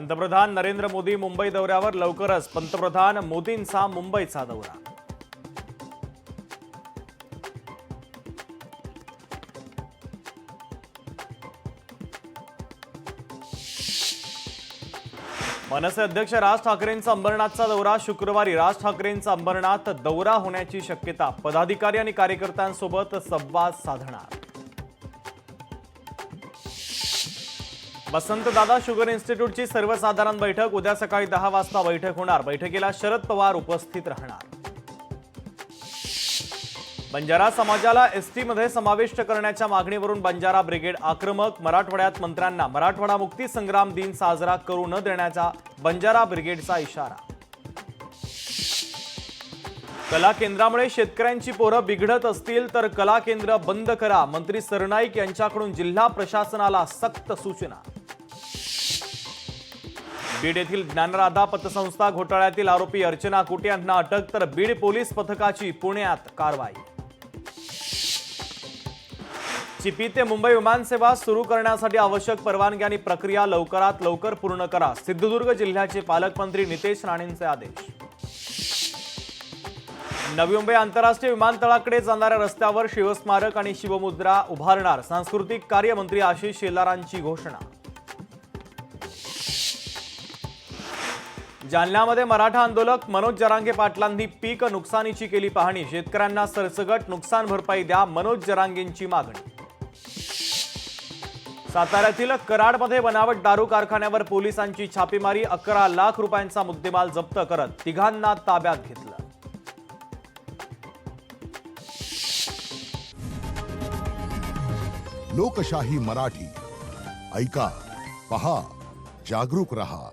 पंतप्रधान नरेंद्र मोदी मुंबई दौऱ्यावर लवकरच पंतप्रधान मोदींचा मुंबईचा दौरा। मनसे अध्यक्ष राज ठाकरेंचा अंबरनाथचा दौरा। शुक्रवारी राज ठाकरेंचा अंबरनाथ दौरा होण्याची शक्यता। पदाधिकारी आणि कार्यकर्त्यांसोबत संवाद साधणार। वसंतदादा शुगर इन्स्टिट्यूटची सर्वसाधारण बैठक उद्या सकाळी 10 वाजता बैठक होणार। बैठकीला शरद पवार उपस्थित राहणार। बंजारा समाजाला एसटी मध्ये समाविष्ट करण्याच्या मागणीवरून बंजारा ब्रिगेड आक्रमक। मराठवाड्यात मंत्र्यांना मराठवाडा मुक्ती संग्राम दिन साजरा करू न देण्याचा बंजारा ब्रिगेडचा इशारा। कला केंद्रामुळे शेतकऱ्यांची पोरं बिघडत असतील तर कला केंद्र बंद करा। मंत्री सरनाईक यांच्याकडून जिल्हा प्रशासनाला सक्त सूचना। बीड येथील ज्ञानराधा पतसंस्था घोटाळ्यातील आरोपी अर्चना कुटे यांना अटक, तर बीड पोलीस पथकाची पुण्यात कारवाई। चिपी ते मुंबई विमानसेवा सुरू करण्यासाठी आवश्यक परवानगी आणि प्रक्रिया लवकरात लवकर पूर्ण करा। सिंधुदुर्ग जिल्ह्याचे पालकमंत्री नितेश राणेंचे आदेश। नवी मुंबई आंतरराष्ट्रीय विमानतळाकडे जाणाऱ्या रस्त्यावर शिवस्मारक आणि शिवमुद्रा उभारणार। सांस्कृतिक कार्यमंत्री आशिष शेलारांची घोषणा। जालन्यामध्ये मराठा आंदोलक मनोज जरांगे पाटलांनी पीक नुकसानीची केली पाहणी। शेतकऱ्यांना सरसकट नुकसान भरपाई द्या, मनोज जरांगेंची मागणी। साताऱ्यातील कराडमध्ये बनावट दारू कारखान्यावर पोलिसांची छापेमारी। 11 लाख रुपयांचा मुद्देमाल जप्त करत तिघांना ताब्यात घेतलं। लोकशाही मराठी ऐका, पहा, जागरूक रहा।